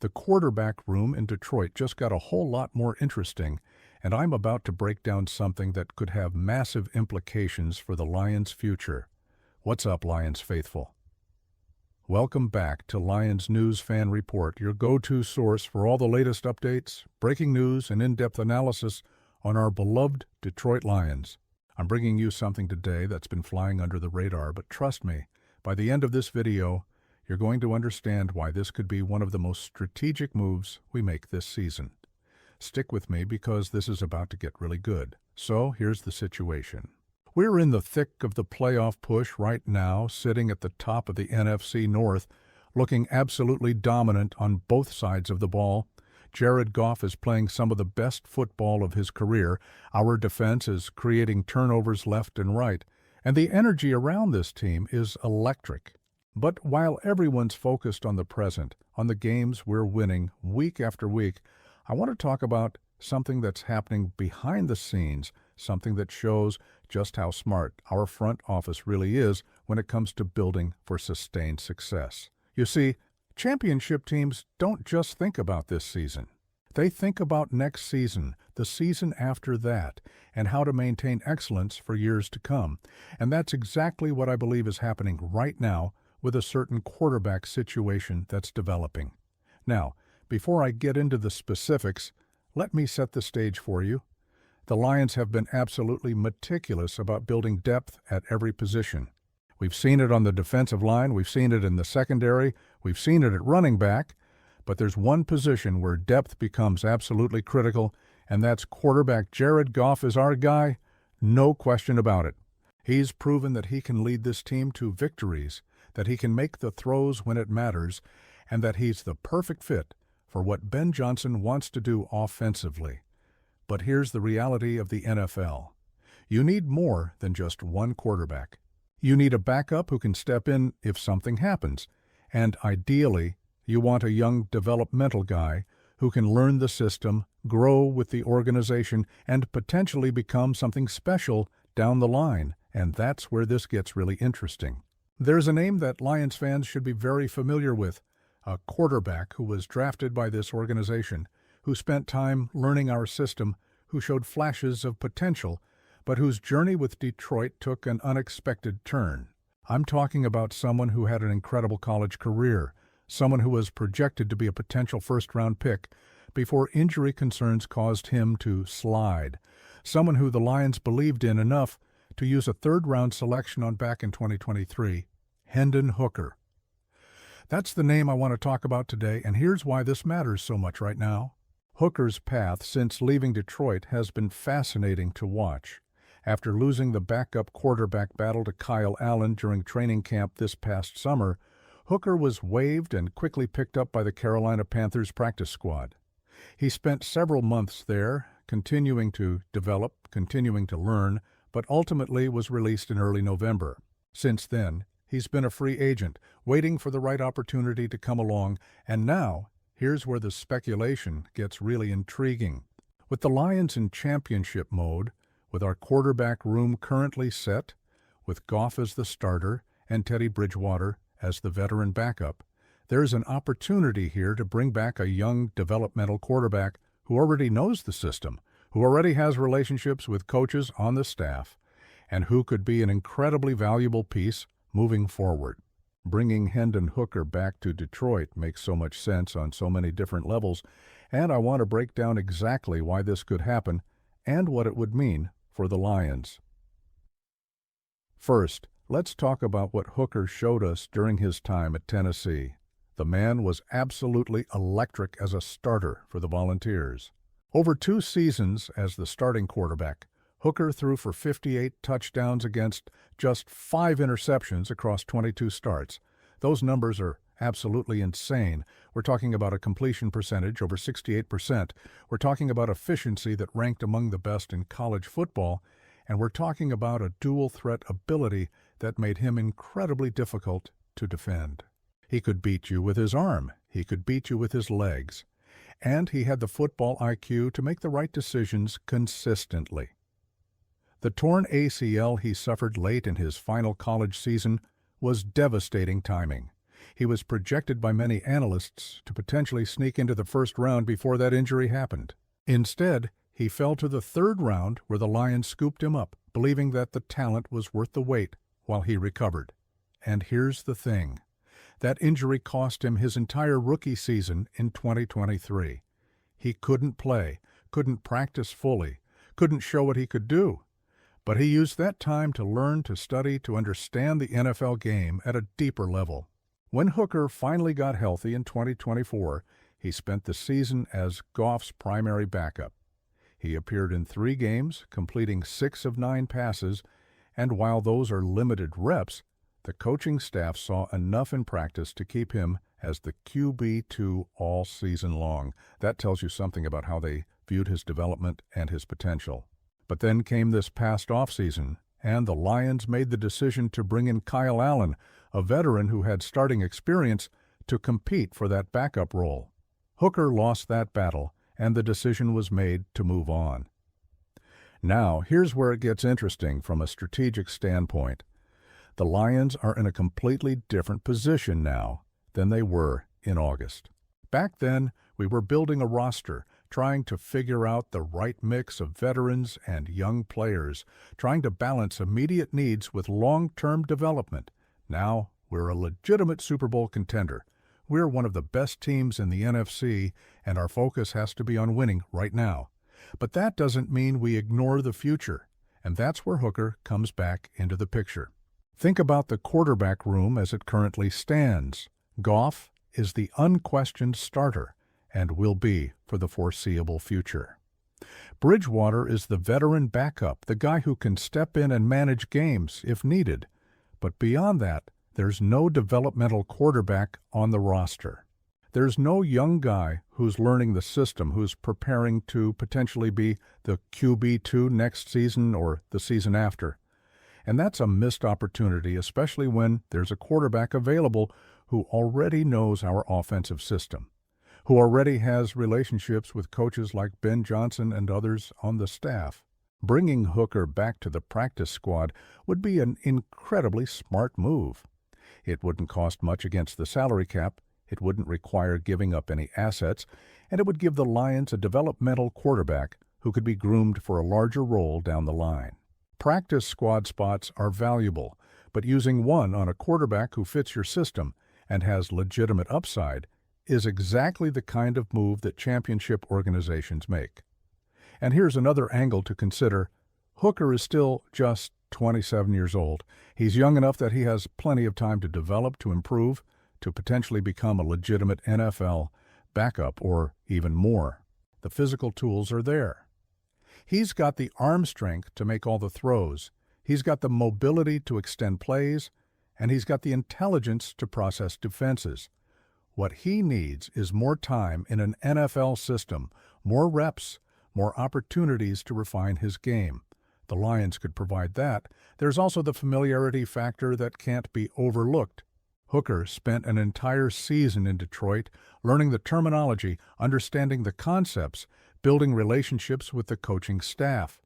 The quarterback room in Detroit just got a whole lot more interesting, and I'm about to break down something that could have massive implications for the Lions' future. What's up, Lions faithful? Welcome back to Lions News Fan Report, your go-to source for all the latest updates, breaking news, and in-depth analysis on our beloved Detroit Lions. I'm bringing you something today that's been flying under the radar, but trust me, by the end of this video, you're going to understand why this could be one of the most strategic moves we make this season. Stick with me because this is about to get really good. So here's the situation. We're in the thick of the playoff push right now, sitting at the top of the NFC North, looking absolutely dominant on both sides of the ball. Jared Goff is playing some of the best football of his career. Our defense is creating turnovers left and right, and the energy around this team is electric. But while everyone's focused on the present, on the games we're winning week after week, I want to talk about something that's happening behind the scenes, something that shows just how smart our front office really is when it comes to building for sustained success. You see, championship teams don't just think about this season. They think about next season, the season after that, and how to maintain excellence for years to come. And that's exactly what I believe is happening right now with a certain quarterback situation that's developing. Now, before I get into the specifics, let me set the stage for you. The Lions have been absolutely meticulous about building depth at every position. We've seen it on the defensive line, we've seen it in the secondary, we've seen it at running back, but there's one position where depth becomes absolutely critical, and that's quarterback. Jared Goff is our guy, no question about it. He's proven that he can lead this team to victories, that he can make the throws when it matters, and that he's the perfect fit for what Ben Johnson wants to do offensively. But here's the reality of the NFL. You need more than just one quarterback. You need a backup who can step in if something happens. And ideally, you want a young developmental guy who can learn the system, grow with the organization, and potentially become something special down the line. And that's where this gets really interesting. There's a name that Lions fans should be very familiar with, a quarterback who was drafted by this organization, who spent time learning our system, who showed flashes of potential, but whose journey with Detroit took an unexpected turn. I'm talking about someone who had an incredible college career, someone who was projected to be a potential first-round pick before injury concerns caused him to slide, someone who the Lions believed in enough to use a third-round selection on back in 2023, Hendon Hooker. That's the name I want to talk about today, and here's why this matters so much right now. Hooker's path since leaving Detroit has been fascinating to watch. After losing the backup quarterback battle to Kyle Allen during training camp this past summer, Hooker was waived and quickly picked up by the Carolina Panthers practice squad. He spent several months there, continuing to develop, continuing to learn, but ultimately was released in early November. Since then, he's been a free agent, waiting for the right opportunity to come along, and now, here's where the speculation gets really intriguing. With the Lions in championship mode, with our quarterback room currently set, with Goff as the starter and Teddy Bridgewater as the veteran backup, there's an opportunity here to bring back a young developmental quarterback who already knows the system, who already has relationships with coaches on the staff, and who could be an incredibly valuable piece moving forward. Bringing Hendon Hooker back to Detroit makes so much sense on so many different levels, and I want to break down exactly why this could happen and what it would mean for the Lions. First, let's talk about what Hooker showed us during his time at Tennessee. The man was absolutely electric as a starter for the Volunteers. Over 2 seasons as the starting quarterback, Hooker threw for 58 touchdowns against just 5 interceptions across 22 starts. Those numbers are absolutely insane. We're talking about a completion percentage over 68%. We're talking about efficiency that ranked among the best in college football. And we're talking about a dual-threat ability that made him incredibly difficult to defend. He could beat you with his arm. He could beat you with his legs. And he had the football IQ to make the right decisions consistently. The torn ACL he suffered late in his final college season was devastating timing. He was projected by many analysts to potentially sneak into the first round before that injury happened. Instead, he fell to the third round where the Lions scooped him up, believing that the talent was worth the wait while he recovered. And here's the thing. That injury cost him his entire rookie season in 2023. He couldn't play, couldn't practice fully, couldn't show what he could do. But he used that time to learn, to study, to understand the NFL game at a deeper level. When Hooker finally got healthy in 2024, he spent the season as Goff's primary backup. He appeared in 3 games, completing 6 of 9 passes, and while those are limited reps, the coaching staff saw enough in practice to keep him as the QB2 all season long. That tells you something about how they viewed his development and his potential. But then came this past offseason, and the Lions made the decision to bring in Kyle Allen, a veteran who had starting experience, to compete for that backup role. Hooker lost that battle, and the decision was made to move on. Now, here's where it gets interesting from a strategic standpoint. The Lions are in a completely different position now than they were in August. Back then, we were building a roster, trying to figure out the right mix of veterans and young players, trying to balance immediate needs with long-term development. Now, we're a legitimate Super Bowl contender. We're one of the best teams in the NFC, and our focus has to be on winning right now. But that doesn't mean we ignore the future, and that's where Hooker comes back into the picture. Think about the quarterback room as it currently stands. Goff is the unquestioned starter and will be for the foreseeable future. Bridgewater is the veteran backup, the guy who can step in and manage games if needed. But beyond that, there's no developmental quarterback on the roster. There's no young guy who's learning the system, who's preparing to potentially be the QB2 next season or the season after. And that's a missed opportunity, especially when there's a quarterback available who already knows our offensive system, who already has relationships with coaches like Ben Johnson and others on the staff. Bringing Hooker back to the practice squad would be an incredibly smart move. It wouldn't cost much against the salary cap, it wouldn't require giving up any assets, and it would give the Lions a developmental quarterback who could be groomed for a larger role down the line. Practice squad spots are valuable, but using one on a quarterback who fits your system and has legitimate upside is exactly the kind of move that championship organizations make. And here's another angle to consider. Hooker is still just 27 years old. He's young enough that he has plenty of time to develop, to improve, to potentially become a legitimate NFL backup or even more. The physical tools are there. He's got the arm strength to make all the throws. He's got the mobility to extend plays, and he's got the intelligence to process defenses. What he needs is more time in an NFL system, more reps, more opportunities to refine his game. The Lions could provide that. There's also the familiarity factor that can't be overlooked. Hooker spent an entire season in Detroit learning the terminology, understanding the concepts, building relationships with the coaching staff.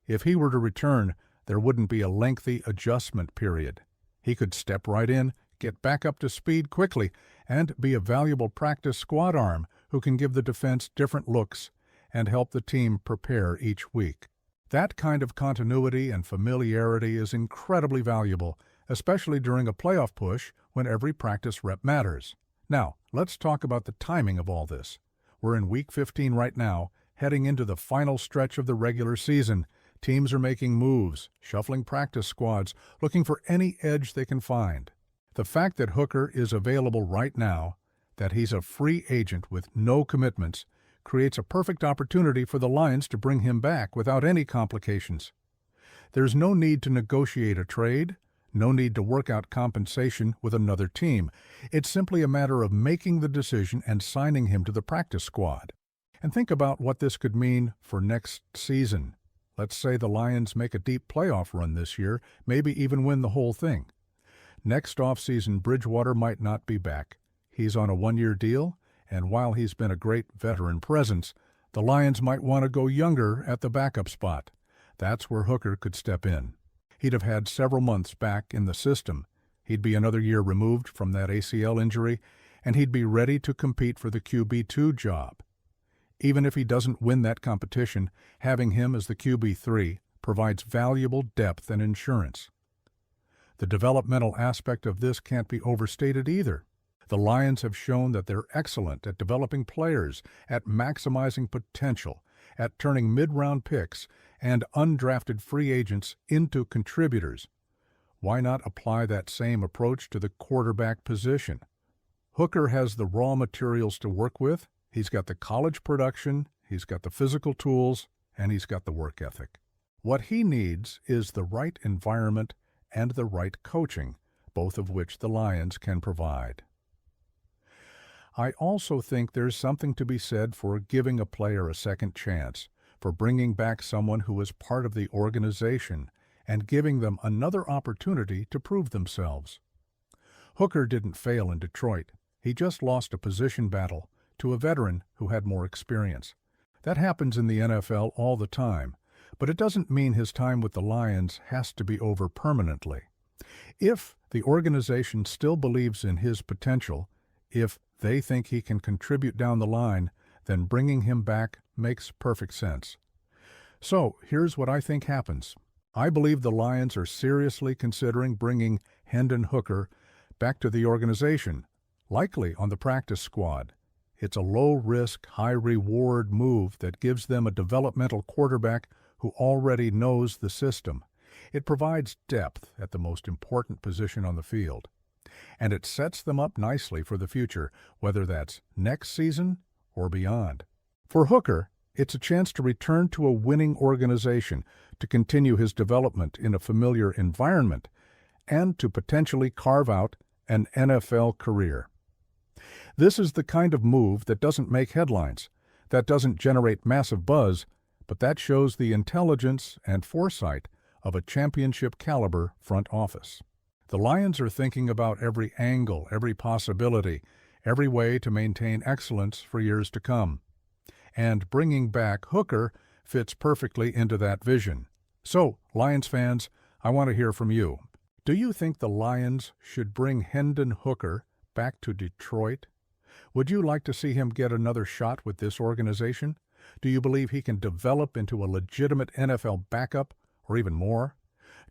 If he were to return, there wouldn't be a lengthy adjustment period. He could step right in, get back up to speed quickly, and be a valuable practice squad arm who can give the defense different looks and help the team prepare each week. That kind of continuity and familiarity is incredibly valuable, especially during a playoff push when every practice rep matters. Now, let's talk about the timing of all this. We're in Week 15 right now, heading into the final stretch of the regular season. Teams are making moves, shuffling practice squads, looking for any edge they can find. The fact that Hooker is available right now, that he's a free agent with no commitments, creates a perfect opportunity for the Lions to bring him back without any complications. There's no need to negotiate a trade, no need to work out compensation with another team. It's simply a matter of making the decision and signing him to the practice squad. And think about what this could mean for next season. Let's say the Lions make a deep playoff run this year, maybe even win the whole thing. Next offseason, Bridgewater might not be back. He's on a one-year deal, and while he's been a great veteran presence, the Lions might want to go younger at the backup spot. That's where Hooker could step in. He'd have had several months back in the system. He'd be another year removed from that ACL injury, and he'd be ready to compete for the QB2 job. Even if he doesn't win that competition, having him as the QB3 provides valuable depth and insurance. The developmental aspect of this can't be overstated either. The Lions have shown that they're excellent at developing players, at maximizing potential, at turning mid-round picks and undrafted free agents into contributors. Why not apply that same approach to the quarterback position? Hooker has the raw materials to work with. He's got the college production, he's got the physical tools, and he's got the work ethic. What he needs is the right environment and the right coaching, both of which the Lions can provide. I also think there's something to be said for giving a player a second chance, for bringing back someone who was part of the organization and giving them another opportunity to prove themselves. Hooker didn't fail in Detroit. He just lost a position battle to a veteran who had more experience. That happens in the NFL all the time, but it doesn't mean his time with the Lions has to be over permanently. If the organization still believes in his potential, if they think he can contribute down the line, then bringing him back makes perfect sense. So here's what I think happens. I believe the Lions are seriously considering bringing Hendon Hooker back to the organization, likely on the practice squad. It's a low-risk, high-reward move that gives them a developmental quarterback who already knows the system. It provides depth at the most important position on the field. And it sets them up nicely for the future, whether that's next season or beyond. For Hooker, it's a chance to return to a winning organization, to continue his development in a familiar environment, and to potentially carve out an NFL career. This is the kind of move that doesn't make headlines, that doesn't generate massive buzz, but that shows the intelligence and foresight of a championship-caliber front office. The Lions are thinking about every angle, every possibility, every way to maintain excellence for years to come. And bringing back Hooker fits perfectly into that vision. So, Lions fans, I want to hear from you. Do you think the Lions should bring Hendon Hooker back to Detroit? Would you like to see him get another shot with this organization? Do you believe he can develop into a legitimate NFL backup, or even more?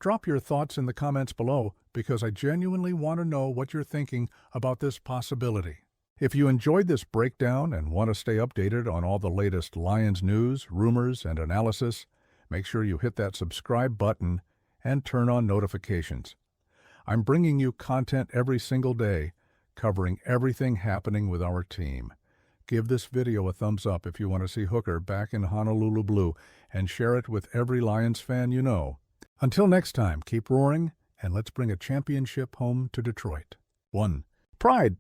Drop your thoughts in the comments below, because I genuinely want to know what you're thinking about this possibility. If you enjoyed this breakdown and want to stay updated on all the latest Lions news, rumors, and analysis, make sure you hit that subscribe button and turn on notifications. I'm bringing you content every single day, covering everything happening with our team. Give this video a thumbs up if you want to see Hooker back in Honolulu Blue, and share it with every Lions fan you know. Until next time, keep roaring, and let's bring a championship home to Detroit. 1. Pride.